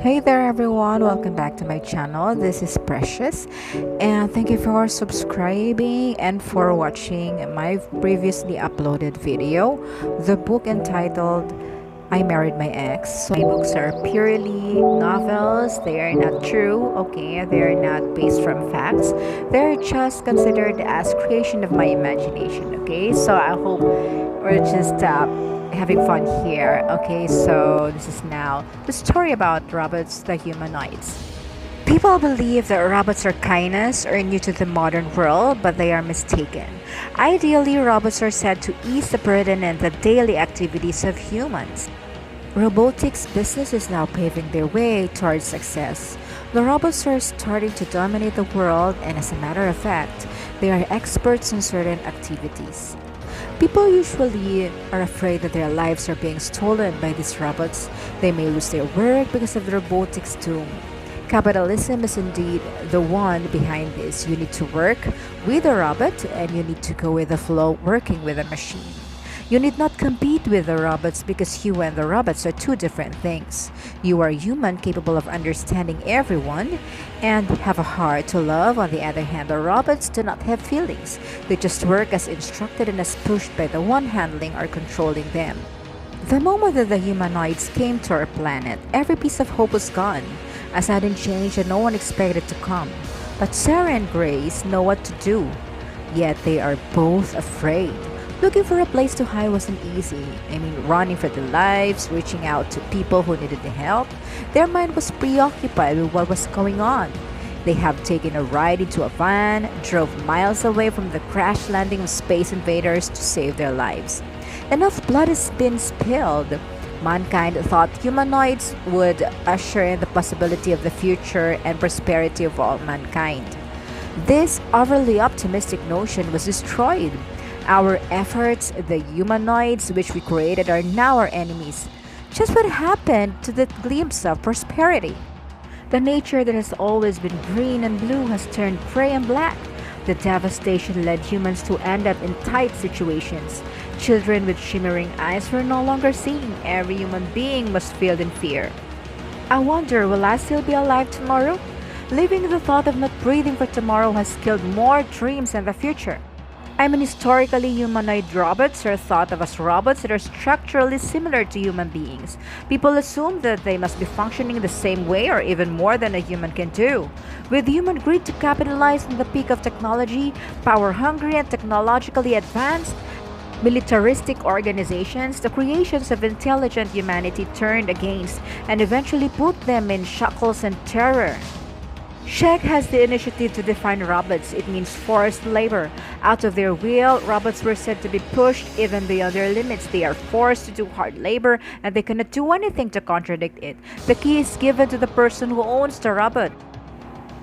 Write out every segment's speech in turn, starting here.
Hey there everyone, welcome back to my channel. This is Precious and thank you for subscribing and for watching my previously uploaded video, the book entitled I Married My Ex. So my books are purely novels. They are not true, okay? They are not based from facts. They're just considered as creation of my imagination, okay? So I hope we're just having fun here, okay? So this is now the story about robots, the humanoids. People believe that robots are kindness or new to the modern world, but they are mistaken. Ideally, robots are said to ease the burden and the daily activities of humans. Robotics business is now paving their way towards success. The robots are starting to dominate the world, and as a matter of fact, they are experts in certain activities. People usually are afraid that their lives are being stolen by these robots. They may lose their work because of the robotics doom. Capitalism is indeed the one behind this. You need to work with a robot and you need to go with the flow working with a machine. You need not compete with the robots because you and the robots are two different things. You are human capable of understanding everyone and have a heart to love. On the other hand, the robots do not have feelings. They just work as instructed and as pushed by the one handling or controlling them. The moment that the humanoids came to our planet, every piece of hope was gone. A sudden change that no one expected to come. But Sarah and Grace know what to do, yet they are both afraid. Looking for a place to hide wasn't easy. Running for their lives, reaching out to people who needed the help. Their mind was preoccupied with what was going on. They have taken a ride into a van, drove miles away from the crash landing of space invaders to save their lives. Enough blood has been spilled. Mankind thought humanoids would usher in the possibility of the future and prosperity of all mankind. This overly optimistic notion was destroyed. Our efforts, the humanoids which we created, are now our enemies. Just what happened to the glimpse of prosperity? The nature that has always been green and blue has turned gray and black. The devastation led humans to end up in tight situations. Children with shimmering eyes were no longer seen. Every human being was filled in fear. I wonder, will I still be alive tomorrow? Living the thought of not breathing for tomorrow has killed more dreams than the future. Historically, humanoid robots are thought of as robots that are structurally similar to human beings. People assume that they must be functioning the same way or even more than a human can do. With human greed to capitalize on the peak of technology, power-hungry and technologically advanced, militaristic organizations, the creations of intelligent humanity turned against and eventually put them in shackles and terror. Sheikh has the initiative to define robots. It means forced labor. Out of their will, robots were said to be pushed even beyond their limits. They are forced to do hard labor and they cannot do anything to contradict it. The key is given to the person who owns the robot.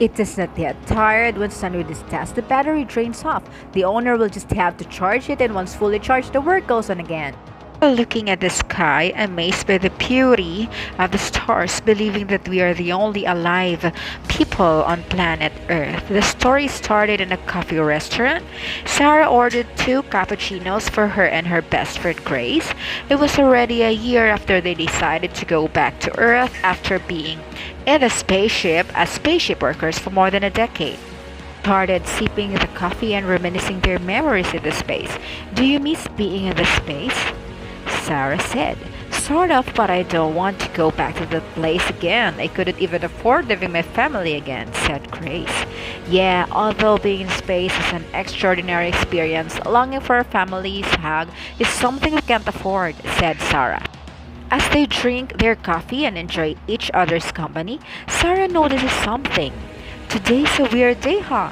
It does not get tired. Once done with this task, the battery drains off. The owner will just have to charge it, and once fully charged, the work goes on again. Looking at the sky, amazed by the beauty of the stars, believing that we are the only alive people on planet Earth. The story started in a coffee restaurant. Sarah ordered 2 cappuccinos for her and her best friend Grace. It was already a year after they decided to go back to Earth after being in a spaceship as spaceship workers for more than a decade. Started sipping the coffee and reminiscing their memories in the space. Do you miss being in the space? Sarah said, "Sort of, but I don't want to go back to that place again. I couldn't even afford living my family again," said Grace. "Yeah, although being in space is an extraordinary experience, longing for a family's hug is something we can't afford," said Sarah. As they drink their coffee and enjoy each other's company, Sarah notices something. "Today's a weird day, huh?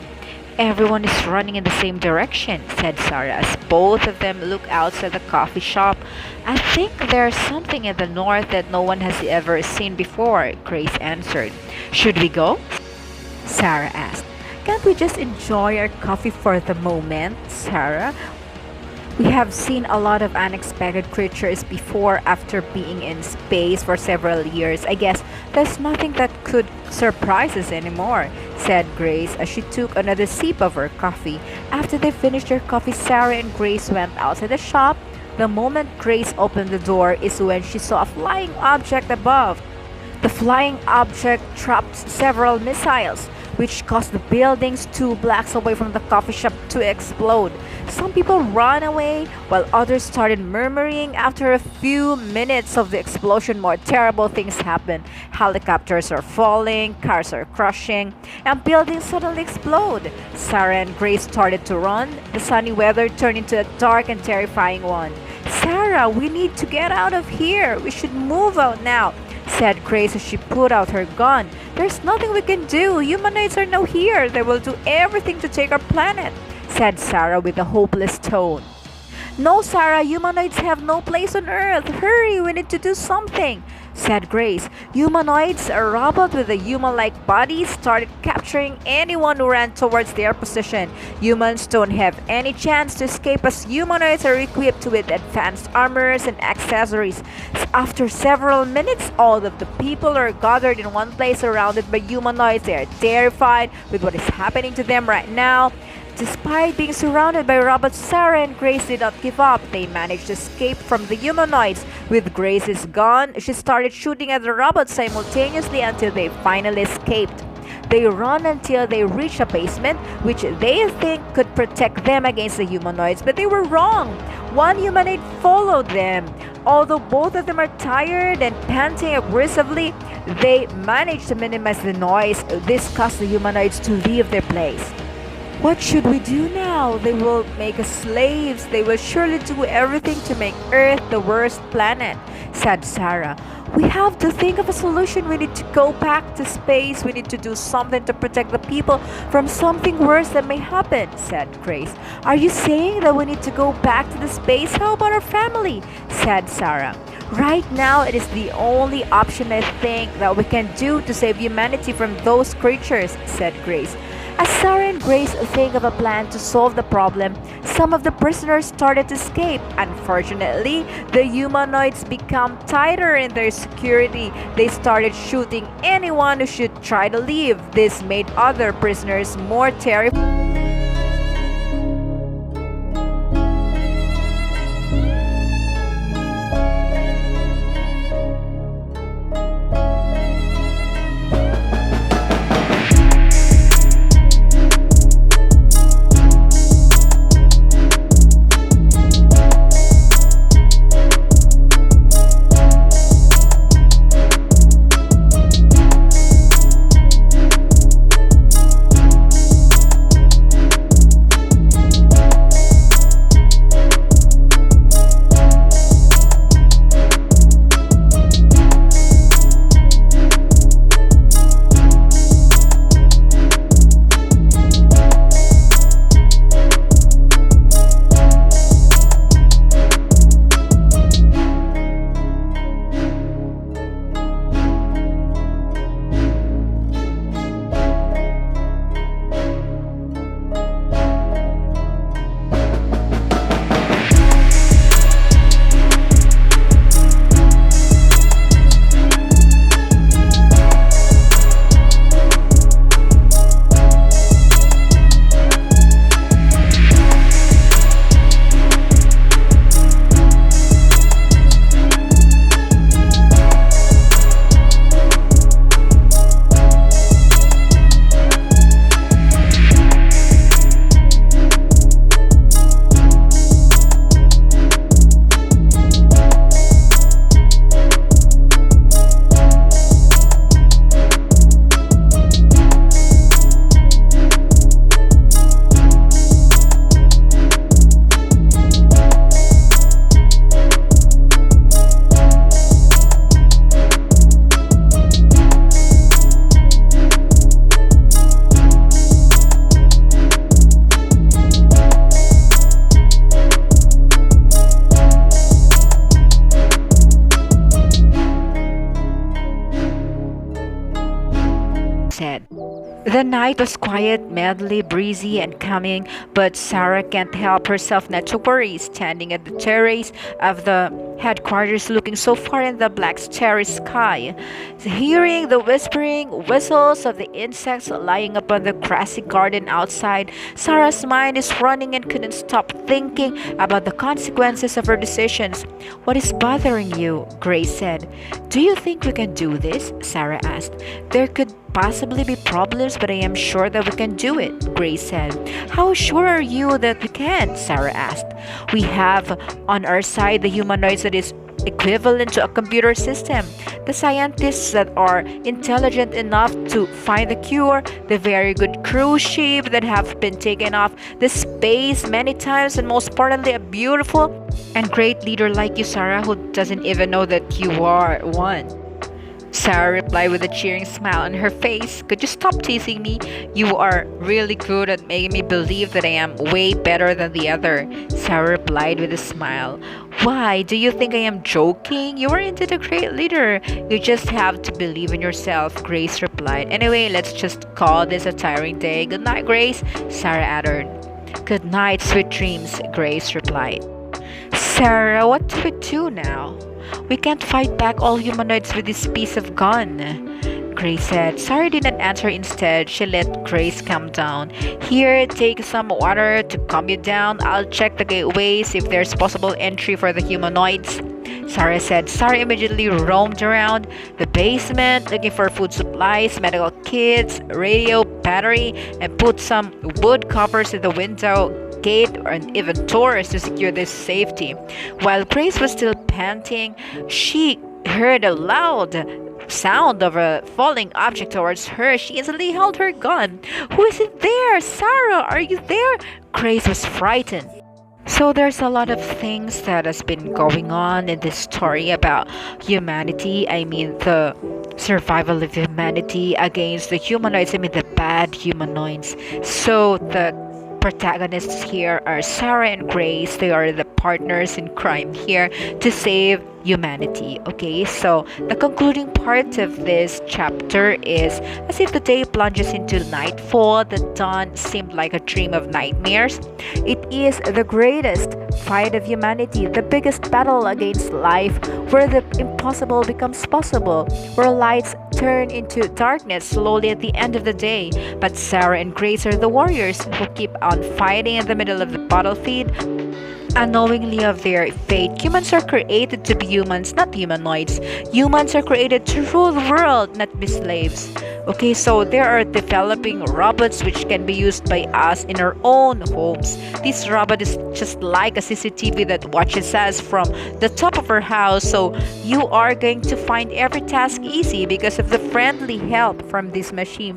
Everyone is running in the same direction," said Sarah as both of them look outside the coffee shop. "I think there's something in the north that no one has ever seen before," Grace answered. "Should we go?" Sarah asked. "Can't we just enjoy our coffee for the moment, Sarah? We have seen a lot of unexpected creatures before after being in space for several years. I guess there's nothing that could surprise us anymore," said Grace as she took another sip of her coffee. After they finished their coffee, Sarah and Grace went outside the shop. The moment Grace opened the door is when she saw a flying object above. The flying object dropped several missiles, which caused the buildings 2 blocks away from the coffee shop to explode. Some people ran away, while others started murmuring. After a few minutes of the explosion, more terrible things happened. Helicopters are falling, cars are crushing, and buildings suddenly explode. Sarah and Grace started to run. The sunny weather turned into a dark and terrifying one. Sarah, we need to get out of here. We should move out now, said Grace as she put out her gun. There's nothing we can do. Humanoids are now here. They will do everything to take our planet, said Sarah with a hopeless tone. No, Sarah, humanoids have no place on Earth. Hurry, we need to do something, said Grace. Humanoids, a robot with a human-like body, started capturing anyone who ran towards their position. Humans don't have any chance to escape as humanoids are equipped with advanced armors and accessories. After several minutes, all of the people are gathered in one place surrounded by humanoids. They are terrified with what is happening to them right now. Despite being surrounded by robots, Sarah and Grace did not give up. They managed to escape from the humanoids. With Grace's gun, she started shooting at the robots simultaneously until they finally escaped. They run until they reach a basement, which they think could protect them against the humanoids, but they were wrong. One humanoid followed them. Although both of them are tired and panting aggressively, they managed to minimize the noise. This caused the humanoids to leave their place. What should we do now? They will make us slaves. They will surely do everything to make Earth the worst planet, said Sarah. We have to think of a solution. We need to go back to space. We need to do something to protect the people from something worse that may happen, said Grace. Are you saying that we need to go back to the space? How about our family? Said Sarah. Right now, it is the only option I think that we can do to save humanity from those creatures, said Grace. As Sarah and Grace think of a plan to solve the problem, some of the prisoners started to escape. Unfortunately, the humanoids became tighter in their security. They started shooting anyone who should try to leave. This made other prisoners more terrified. said. The night was quiet, mildly breezy and calming, but Sarah can't help herself not to worry, standing at the terrace of the headquarters looking so far in the black starry sky. Hearing the whispering whistles of the insects lying upon the grassy garden outside, Sarah's mind is running and couldn't stop thinking about the consequences of her decisions. "What is bothering you?" Grace said. "Do you think we can do this?" Sarah asked. "There could possibly be problems, but I am sure that we can do it," Grace said. "How sure are you that we can?" Sarah asked. "We have on our side the humanoids that is equivalent to a computer system, the scientists that are intelligent enough to find the cure, the very good cruise ship that have been taken off the space many times, and most importantly, a beautiful and great leader like you, Sarah, who doesn't even know that you are one." Sarah replied with a cheering smile on her face. "Could you stop teasing me? You are really good at making me believe that I am way better than the other." Sarah replied with a smile. "Why, do you think I am joking? You are indeed a great leader. You just have to believe in yourself," Grace replied. "Anyway, let's just call this a tiring day. Good night, Grace," Sarah added. "Good night, sweet dreams," Grace replied. "Sarah, what do we do now? We can't fight back all humanoids with this piece of gun," Grace said. Sarah did not answer. Instead, she let Grace calm down. "Here, take some water to calm you down. I'll check the gateways if there's possible entry for the humanoids," Sarah said. Sarah immediately roamed around the basement looking for food supplies, medical kits, radio, battery, and put some wood covers in the window, gate, and even doors to secure their safety. While Grace was still panting, she heard a loud sound of a falling object towards her. She instantly held her gun. "Who is it there? Sarah, are you there?" Grace was frightened. So there's a lot of things that has been going on in this story about humanity. I mean, the survival of humanity against the humanoids. I mean, the bad humanoids. So the protagonists here are Sarah and Grace. They are the partners in crime here to save humanity. Okay, so the concluding part of this chapter is, as if the day plunges into nightfall, the dawn seemed like a dream of nightmares. It is the greatest fight of humanity, the biggest battle against life, where the impossible becomes possible, where lights turn into darkness slowly at the end of the day. But Sarah and Grace are the warriors who keep on fighting in the middle of the battlefield, unknowingly of their fate. Humans are created to be humans, not humanoids. Humans are created to rule the world, not be slaves. Okay, so there are developing robots which can be used by us in our own homes. This robot is just like a CCTV that watches us from the top of our house. So you are going to find every task easy because of the friendly help from this machine.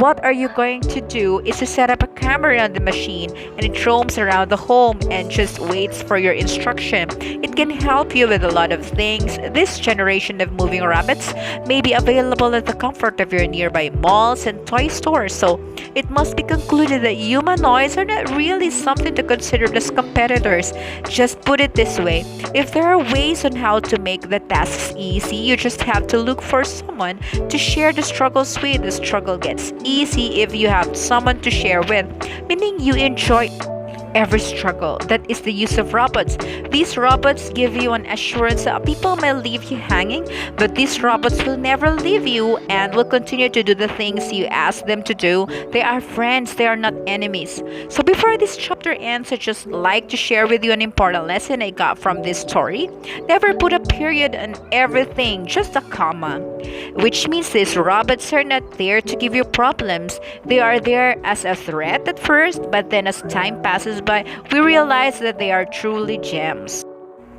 What are you going to do is to set up a camera on the machine, and it roams around the home and just waits for your instruction. It can help you with a lot of things. This generation of moving rabbits may be available at the comfort of your nearby malls and toy stores. So it must be concluded that humanoids are not really something to consider as competitors. Just put it this way: if there are ways on how to make the tasks easy, you just have to look for someone to share the struggles with. The struggle gets easy if you have someone to share with, meaning you enjoy every struggle. That is the use of robots. These robots give you an assurance that people may leave you hanging, but these robots will never leave you and will continue to do the things you ask them to do. They are friends, they are not enemies. So before this chapter ends, I just like to share with you an important lesson I got from this story. Never put a period on everything, just a comma. Which means these robots are not there to give you problems. They are there as a threat at first, but then as time passes by, we realize that they are truly gems.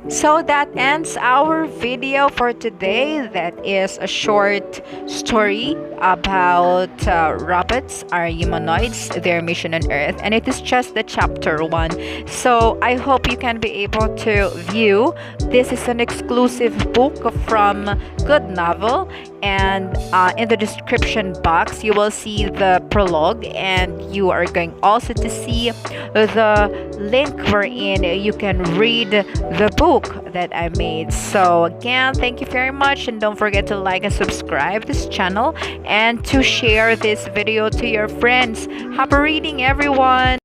So that ends our video for today. That is a short story about robots are humanoids, their mission on Earth, and it is just the chapter 1. So I hope you can be able to view. This is an exclusive book from GoodNovel, and in the description box you will see the prologue, and you are going also to see the link wherein you can read the book that I made. So again, thank you very much, and don't forget to like and subscribe this channel and to share this video to your friends. Happy reading, everyone.